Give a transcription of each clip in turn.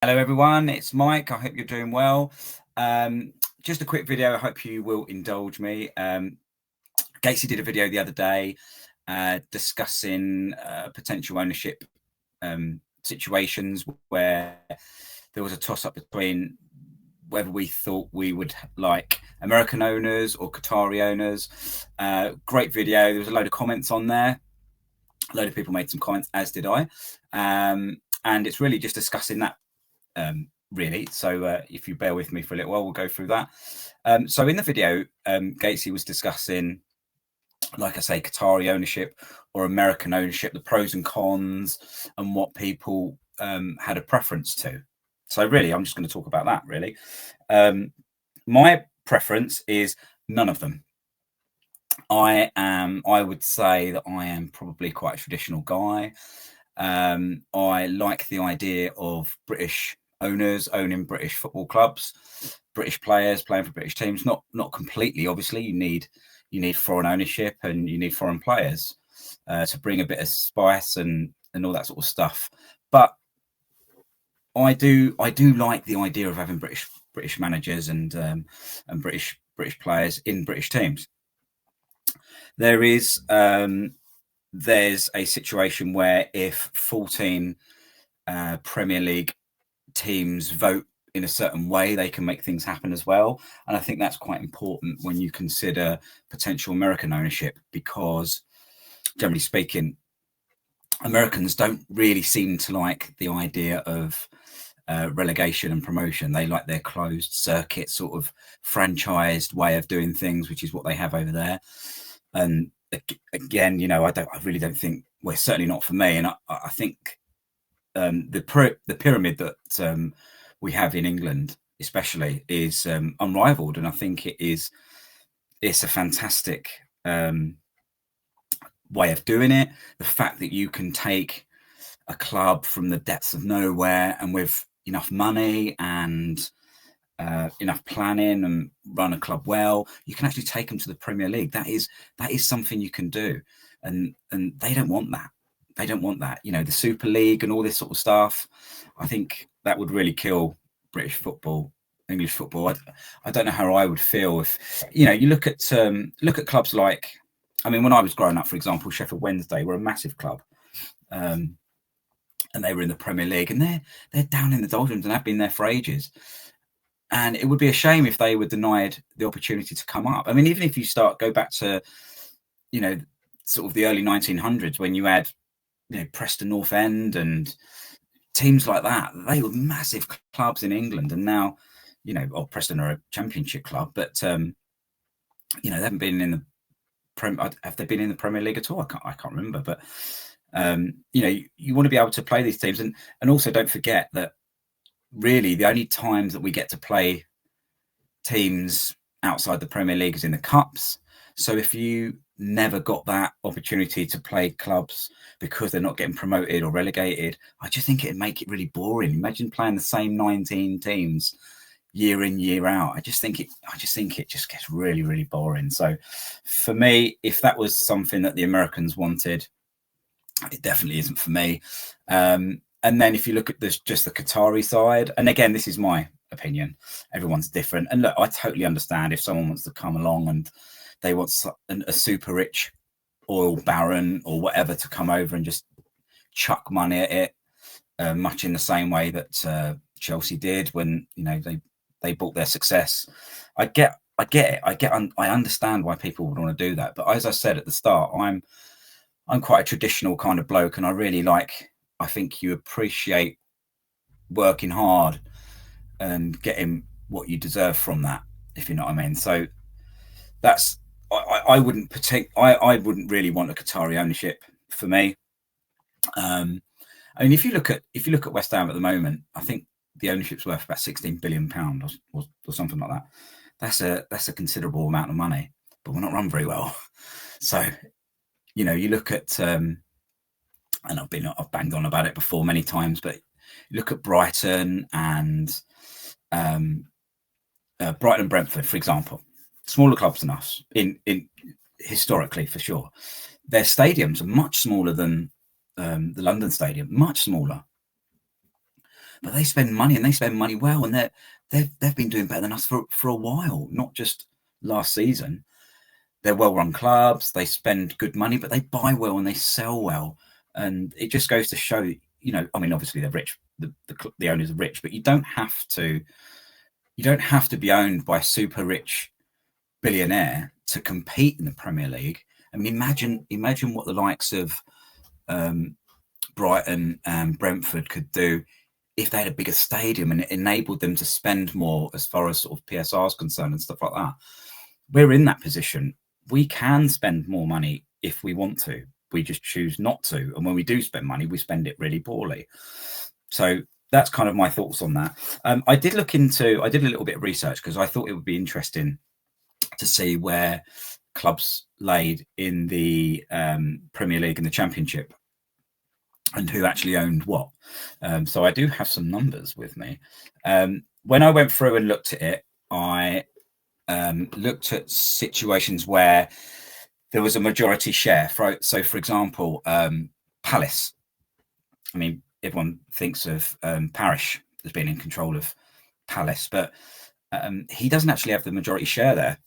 Hello everyone, it's Mike. I hope you're doing well. Just a quick video. I hope you will indulge me. Gatesy did a video the other day discussing potential ownership situations where there was a toss-up between whether we thought we would like American owners or Qatari owners. Great video. There was a load of comments on there. A load of people made some comments, as did I. And it's really just discussing that really. So if you bear with me for a little while, we'll go through that. So in the video, Gatesy was discussing, like I say, Qatari ownership or American ownership, the pros and cons, and what people had a preference to. So really, I'm just going to talk about that, really. My preference is none of them. I would say that I am probably quite a traditional guy. I like the idea of British owners owning British football clubs, British players playing for British teams. Not completely, obviously. You need foreign ownership and you need foreign players to bring a bit of spice and all that sort of stuff. But I do like the idea of having British managers and British players in British teams. There's a situation where if 14 Premier League teams vote in a certain way, they can make things happen as well. And I think that's quite important when you consider potential American ownership, because generally speaking, Americans don't really seem to like the idea of relegation and promotion. They like their closed circuit sort of franchised way of doing things, which is what they have over there. And again, I really don't think, well, certainly not for me. And I think the pyramid that we have in England, especially, is unrivaled, and I think it's a fantastic way of doing it. The fact that you can take a club from the depths of nowhere and with enough money and enough planning and run a club well, you can actually take them to the Premier League. That is something you can do, and they don't want that. They don't want that. The Super League and all this sort of stuff. I think that would really kill British football, English football. I don't know how I would feel if you look at clubs like, when I was growing up, for example, Sheffield Wednesday were a massive club, and they were in the Premier League, and they're down in the doldrums and have been there for ages. And it would be a shame if they were denied the opportunity to come up. Even if you go back to, sort of the early 1900s, when you had, Preston North End and teams like that, they were massive clubs in England. And now, Preston are a Championship club, but, they haven't been in the have they been in the Premier League at all? I can't remember. But, you want to be able to play these teams. And also don't forget that really the only times that we get to play teams outside the Premier League is in the cups. So if you never got that opportunity to play clubs because they're not getting promoted or relegated, I just think it'd make it really boring. Imagine playing the same 19 teams year in, year out. I just think it just gets really, really boring. So for me, if that was something that the Americans wanted, it definitely isn't for me. And then if you look at just the Qatari side, and again, this is my opinion, everyone's different. And look, I totally understand if someone wants to come along and they want a super rich oil baron or whatever to come over and just chuck money at it, much in the same way that Chelsea did when they bought their success. I get it. I understand why people would want to do that. But as I said at the start, I'm quite a traditional kind of bloke, and I think you appreciate working hard and getting what you deserve from that, if you know what I mean. So that's, I wouldn't really want a Qatari ownership for me. If you look at West Ham at the moment, I think the ownership's worth about £16 billion or something like that. That's a considerable amount of money, but we're not run very well. So you look at and I've banged on about it before many times, but look at Brighton and Brentford, for example, smaller clubs than us in historically, for sure. Their stadiums are much smaller than the London Stadium, much smaller. but they spend money, and they spend money well, and they've been doing better than us for a while, not just last season. They're well-run clubs. They spend good money, but they buy well and they sell well, and it just goes to show. I mean, obviously they're rich. The owners are rich, but you don't have to be owned by a super rich billionaire to compete in the Premier League. I mean, imagine what the likes of Brighton and Brentford could do if they had a bigger stadium and it enabled them to spend more as far as sort of PSR is concerned and stuff like that. We're in that position. We can spend more money if we want to. We just choose not to. And when we do spend money, we spend it really poorly. So that's kind of my thoughts on that. I did a little bit of research because I thought it would be interesting to see where clubs laid in the Premier League and the Championship and who actually owned what. So I do have some numbers with me. When I went through and looked at it, I looked at situations where there was a majority share. So, for example, Palace. I mean, everyone thinks of Parish as being in control of Palace, but he doesn't actually have the majority share there.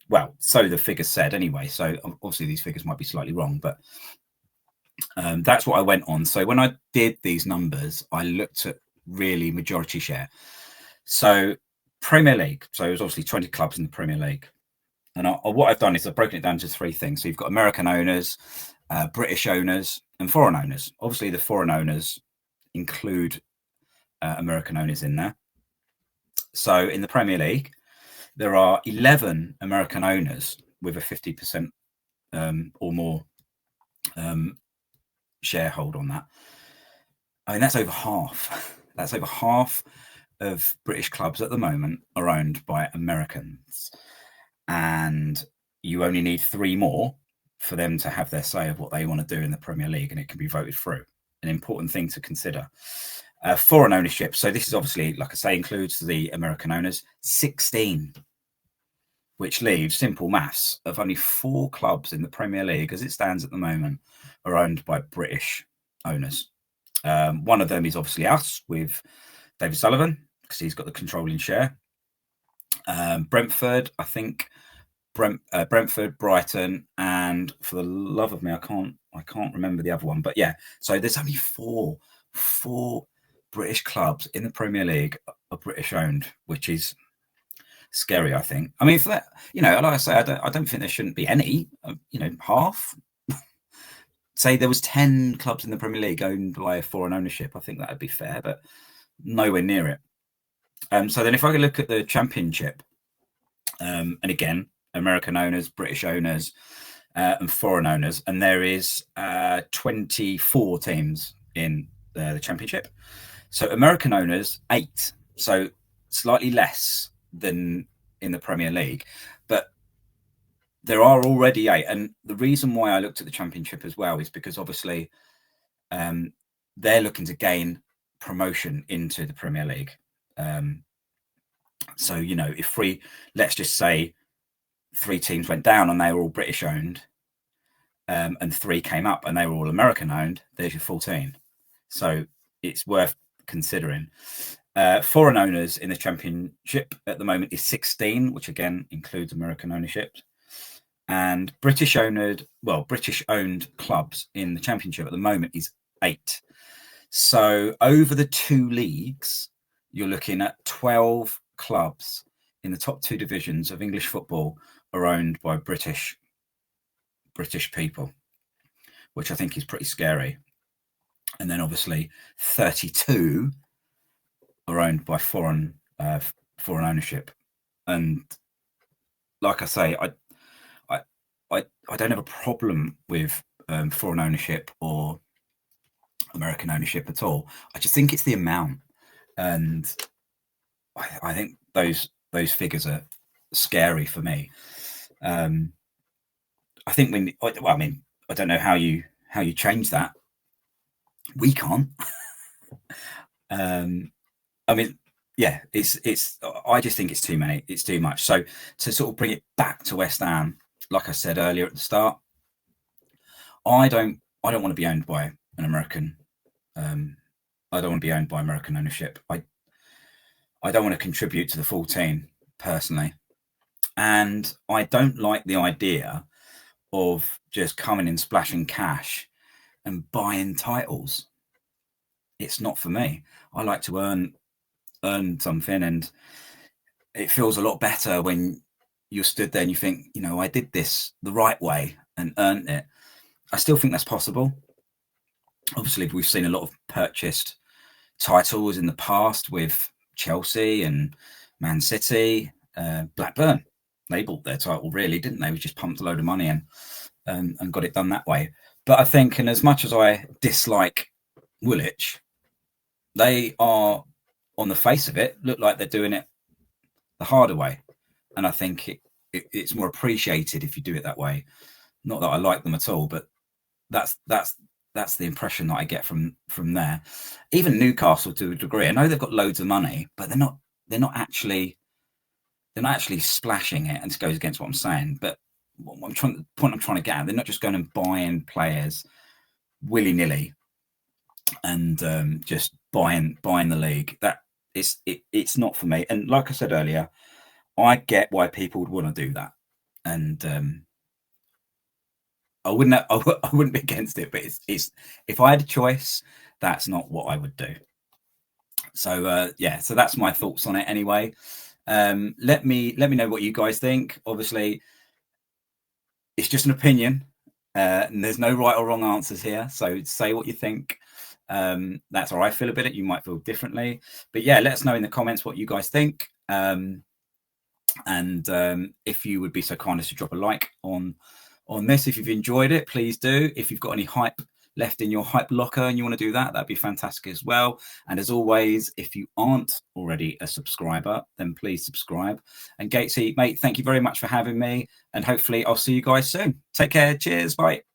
Well, so the figures said anyway. So obviously these figures might be slightly wrong, but that's what I went on. So when I did these numbers, I looked at really majority share. So Premier League. So there's obviously 20 clubs in the Premier League. And what I've done is I've broken it down to three things. So you've got American owners, British owners, and foreign owners. Obviously, the foreign owners include American owners in there. So in the Premier League, there are 11 American owners with a 50% or more sharehold on that. I mean, that's over half. That's over half of British clubs at the moment are owned by Americans. And you only need 3 more for them to have their say of what they want to do in the Premier League, and it can be voted through. An important thing to consider. Foreign ownership. So this is obviously, like I say, includes the American owners, 16, which leaves simple maths of only 4 clubs in the Premier League as it stands at the moment are owned by British owners. One of them is obviously us with David Sullivan, because he's got the controlling share. Brentford, I think, Brentford, Brighton, and for the love of me, I can't remember the other one. But yeah, so there's only four British clubs in the Premier League are British owned, which is scary, I think. I mean, for that, like I say, I don't think there shouldn't be any. Half. Say there was 10 clubs in the Premier League owned by foreign ownership. I think that would be fair, but nowhere near it. So then if I could look at the Championship, and again, American owners, British owners, and foreign owners, and there is 24 teams in the Championship. So American owners, 8, so slightly less than in the Premier League, but there are already 8. And the reason why I looked at the Championship as well is because obviously they're looking to gain promotion into the Premier League. So, if let's just say 3 teams went down and they were all British owned, and 3 came up and they were all American owned, there's your 14. So it's worth considering. Foreign owners in the Championship at the moment is 16, which again includes American ownership. And British owned clubs in the Championship at the moment is 8. So over the 2 leagues, you're looking at 12 clubs in the top 2 divisions of English football are owned by British people, which I think is pretty scary. And then obviously 32 are owned by foreign ownership. And like I say, I don't have a problem with foreign ownership or American ownership at all. I just think it's the amount, and I think those figures are scary for me. I think I don't know how you change that. We can't. Yeah, it's. I just think it's too many. It's too much. So to sort of bring it back to West Ham, like I said earlier at the start, I don't want to be owned by an American I don't want to be owned by American ownership. I don't want to contribute to the 14 personally. And I don't like the idea of just coming in splashing cash and buying titles. It's not for me. I like to earn something, and it feels a lot better when you're stood there and you think, you know, I did this the right way and earned it. I still think that's possible. Obviously, we've seen a lot of purchased titles in the past with Chelsea and Man City, Blackburn. They bought their title, really, didn't they? We just pumped a load of money in and got it done that way. But I think, and as much as I dislike Woolwich, they are, on the face of it, look like they're doing it the harder way. And I think it's more appreciated if you do it that way. Not that I like them at all, but that's the impression that I get from there. Even Newcastle, to a degree, I know they've got loads of money, but they're not actually splashing it, and this goes against what I'm saying. But the point I'm trying to get at, they're not just going and buying players willy-nilly and just buying the league. That it's not for me. And like I said earlier, I get why people would want to do that, and I wouldn't be against it. But it's if I had a choice, that's not what I would do. So yeah, so that's my thoughts on it anyway. Let me know what you guys think. Obviously, it's just an opinion, and there's no right or wrong answers here. So say what you think. That's how I feel about it. You might feel differently, but yeah, let us know in the comments what you guys think. And if you would be so kind as to drop a like on this, if you've enjoyed it, please do. If you've got any hype left in your hype locker and you want to do that, that'd be fantastic as well. And as always, if you aren't already a subscriber, then please subscribe. And Gatesy, mate, thank you very much for having me, and hopefully I'll see you guys soon. Take care. Cheers. Bye.